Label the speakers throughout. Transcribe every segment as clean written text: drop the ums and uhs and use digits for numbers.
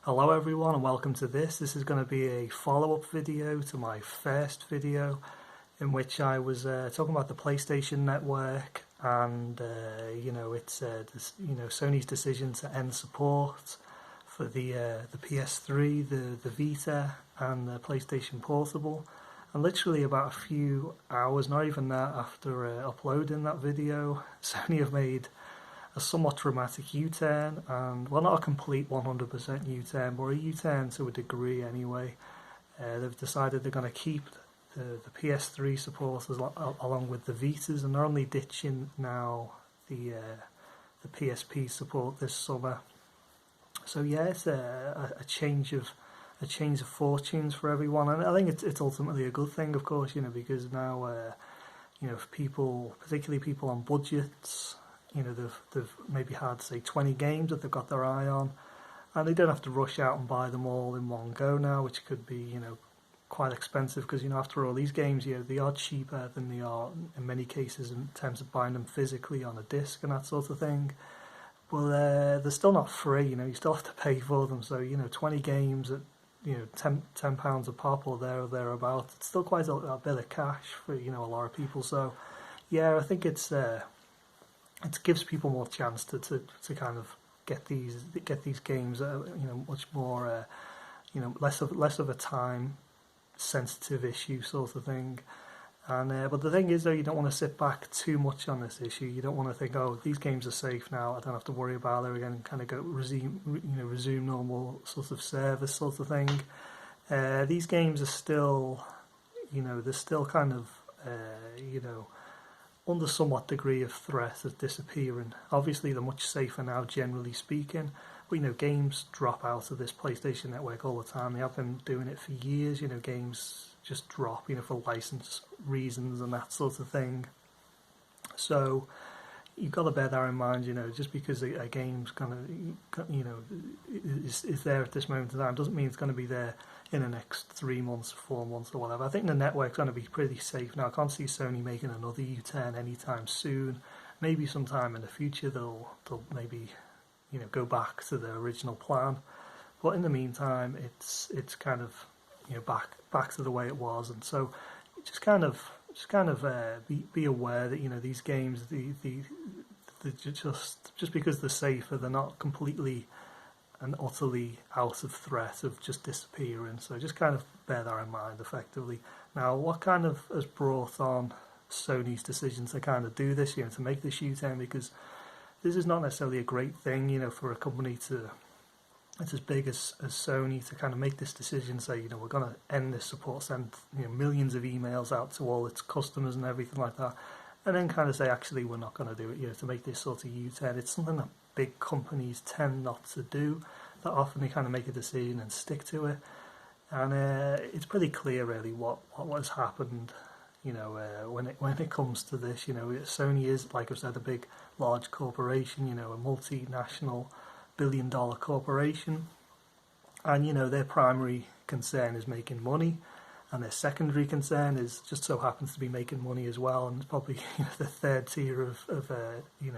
Speaker 1: Hello everyone and welcome to this. This is going to be a follow-up video to my first video in which I was talking about the PlayStation Network and Sony's decision to end support for the PS3, the Vita and the PlayStation Portable. And literally about a few hours, not even that, after uploading that video, Sony have made a somewhat dramatic U-turn, and well, not a complete 100% U-turn, but a U-turn to a degree anyway. They've decided they're going to keep the PS3 support along with the Vitas, and they're only ditching now the PSP support this summer. So yeah, it's a change of fortunes for everyone, and I think it's ultimately a good thing, of course, because now if people, particularly people on budgets, they've maybe had, say, 20 games that they've got their eye on, and they don't have to rush out and buy them all in one go now, which could be, quite expensive, because, after all, these games, they are cheaper than they are in many cases in terms of buying them physically on a disc and that sort of thing. But they're still not free, you still have to pay for them. So, 20 games at, £10 a pop or thereabouts, it's still quite a bit of cash for, a lot of people. So, yeah, I think it gives people more chance to kind of get these games, much more, less of a time sensitive issue sort of thing. And but the thing is, though, you don't want to sit back too much on this issue. You don't want to think, oh, these games are safe now, I don't have to worry about it again, and kind of resume normal sort of service sort of thing. These games are still, they're still kind of, under somewhat degree of threat of disappearing. Obviously, they're much safer now, generally speaking. But games drop out of this PlayStation Network all the time. They have been doing it for years. Games just drop, for license reasons and that sort of thing. So you've got to bear that in mind. Just because a game's is there at this moment in time doesn't mean it's going to be there in the next 3 months, 4 months, or whatever. I think the network's going to be pretty safe now. I can't see Sony making another U-turn anytime soon. Maybe sometime in the future they'll maybe go back to their original plan. But in the meantime, it's kind of back to the way it was. And so just kind of be aware that these games, just because they're safer, they're not completely and utterly out of threat of just disappearing. So just kind of bear that in mind effectively. Now, what kind of has brought on Sony's decision to kind of do this, to make this U-turn? Because this is not necessarily a great thing, for a company it's as big as Sony to kind of make this decision, say, we're going to end this support, send millions of emails out to all its customers and everything like that, and then kind of say, actually, we're not going to do it, to make this sort of U-turn. It's something that big companies tend not to do. That often they kind of make a decision and stick to it, and it's pretty clear really what has happened. When it comes to this, Sony is, like I've said, a large corporation, a multinational billion-dollar corporation, and their primary concern is making money, and their secondary concern is just so happens to be making money as well, and it's probably the third tier of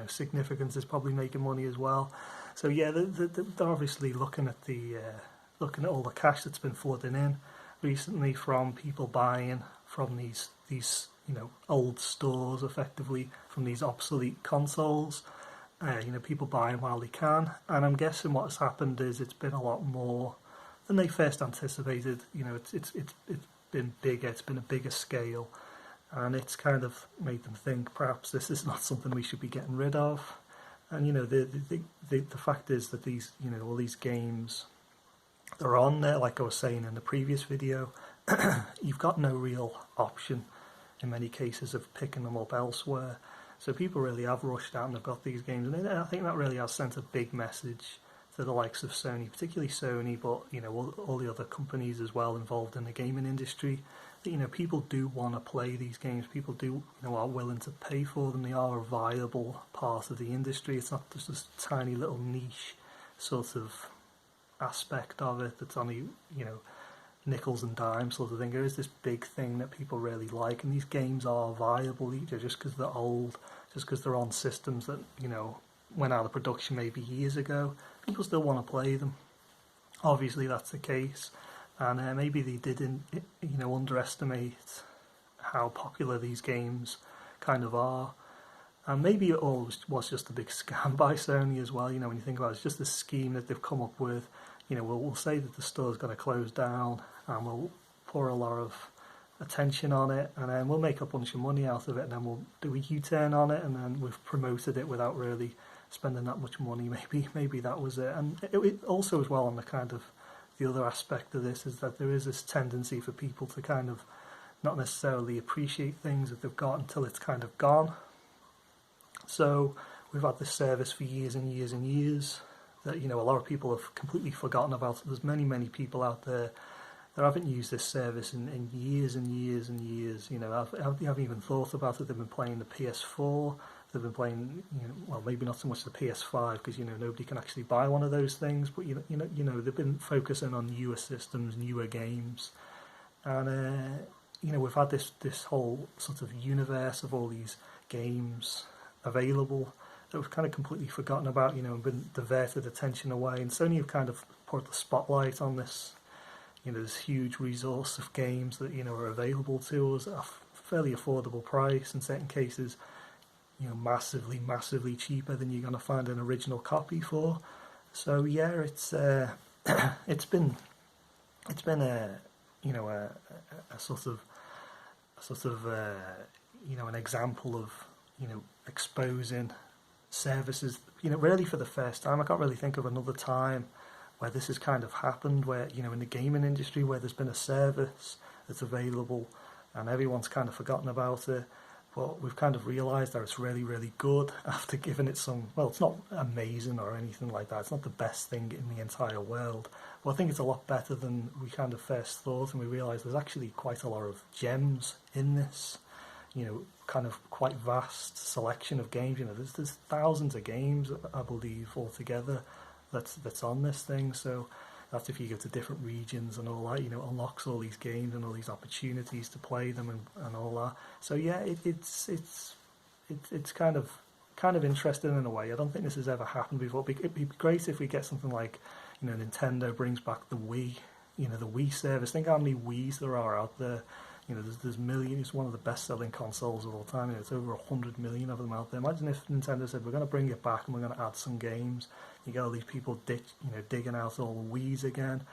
Speaker 1: significance is probably making money as well. So yeah, they're obviously looking at all the cash that's been flooding in recently from people buying from these old stores, effectively from these obsolete consoles. People buying while they can, and I'm guessing what's happened is it's been a lot more than they first anticipated. It's been bigger, it's been a bigger scale, and it's kind of made them think perhaps this is not something we should be getting rid of. And the fact is that these all these games, they're on there, like I was saying in the previous video. You've got no real option in many cases of picking them up elsewhere. So people really have rushed out and they've got these games, and I think that really has sent a big message to the likes of Sony, particularly Sony, but all the other companies as well involved in the gaming industry. That people do want to play these games. People do are willing to pay for them. They are a viable part of the industry. It's not just this tiny little niche sort of aspect of it that's only nickels and dimes sort of thing. There is this big thing that people really like, and these games are viable just because they're old, just because they're on systems that went out of production maybe years ago. People still want to play them. obviously that's the case, and maybe they didn't, underestimate how popular these games kind of are. And maybe it all was just a big scam by Sony as well. When you think about it, it's just a scheme that they've come up with. We'll say that the store's going to close down, and we'll pour a lot of attention on it, and then we'll make a bunch of money out of it, and then we'll do a U-turn on it, and then we've promoted it without really spending that much money. Maybe that was it. And it also as well, on the kind of the other aspect of this, is that there is this tendency for people to kind of not necessarily appreciate things that they've got until it's kind of gone. So we've had this service for years and years and years that a lot of people have completely forgotten about. There's many people out there that haven't used this service in years and years and years. Haven't even thought about it. They've been playing the PS4. They've been playing, well, maybe not so much the PS5 because nobody can actually buy one of those things. But they've been focusing on newer systems, newer games, and we've had this whole sort of universe of all these games available that we've kind of completely forgotten about, and been diverted attention away. And Sony have kind of put the spotlight on this, this huge resource of games that are available to us at a fairly affordable price. In certain cases, massively cheaper than you're going to find an original copy for. So yeah, it's it's been a sort of an example of exposing services, really for the first time. I can't really think of another time where this has kind of happened, where in the gaming industry, where there's been a service that's available and everyone's kind of forgotten about it, but we've kind of realised that it's really, really good after giving it some, well, it's not amazing or anything like that, it's not the best thing in the entire world, but I think it's a lot better than we kind of first thought, and we realised there's actually quite a lot of gems in this, kind of quite vast selection of games. There's thousands of games, I believe, altogether that's on this thing. So that's if you go to different regions and all that, unlocks all these games and all these opportunities to play them and all that. So yeah, it's kind of interesting in a way. I don't think this has ever happened before. It'd be great if we get something like, Nintendo brings back the Wii, the Wii service. Think how many Wiis there are out there. There's millions. It's one of the best-selling consoles of all time. It's over 100 million of them out there. Imagine if Nintendo said, we're going to bring it back and we're going to add some games. You get all these people digging out all the Wiis again,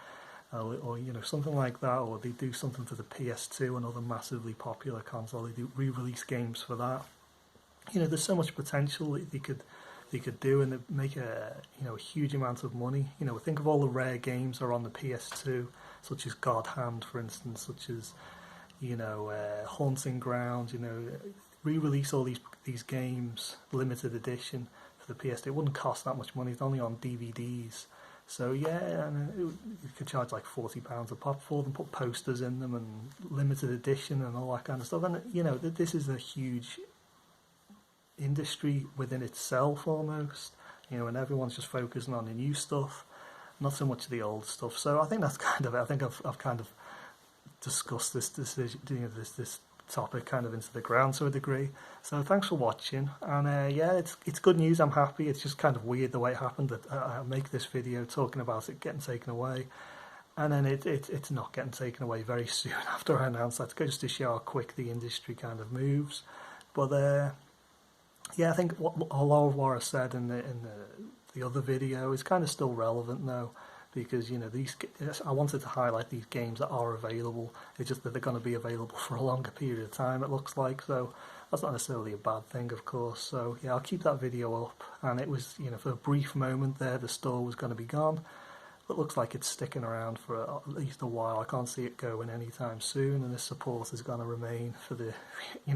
Speaker 1: or something like that. Or they do something to the PS2, another massively popular console. They do re-release games for that. There's so much potential that they could do, and make a huge amount of money. Think of all the rare games that are on the PS2, such as God Hand, for instance, such as Haunting Grounds, re-release all these games, limited edition for the PS2. It wouldn't cost that much money. It's only on DVDs. So yeah, you could charge like £40 a pop for them, put posters in them and limited edition and all that kind of stuff. And this is a huge industry within itself almost. And everyone's just focusing on the new stuff, not so much the old stuff. So I think that's kind of it. I think I've kind of discuss this decision, this topic kind of into the ground to a degree. So thanks for watching, and yeah, it's good news. I'm happy. It's just kind of weird the way it happened that I make this video talking about it getting taken away, and then it's not getting taken away very soon after I announced that, just to show how quick the industry kind of moves. But yeah, I think a lot of what I said in the other video is kind of still relevant though. Because I wanted to highlight these games that are available. It's just that they're going to be available for a longer period of time, it looks like. So that's not necessarily a bad thing, of course. So yeah, I'll keep that video up. And it was, for a brief moment there, the store was going to be gone. But it looks like it's sticking around for at least a while. I can't see it going anytime soon. And this support is going to remain for the,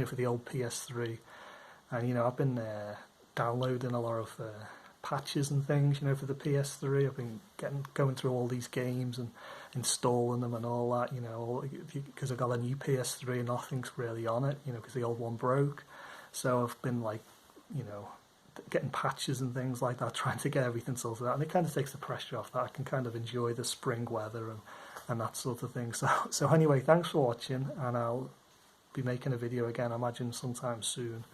Speaker 1: for the old PS3. And I've been downloading a lot of patches and things, for the PS3. I've been going through all these games and installing them and all that, because I got a new PS3 and nothing's really on it, because the old one broke. So I've been getting patches and things like that, trying to get everything sorted out, and it kind of takes the pressure off that. I can kind of enjoy the spring weather and that sort of thing. So anyway, thanks for watching, and I'll be making a video again, I imagine sometime soon.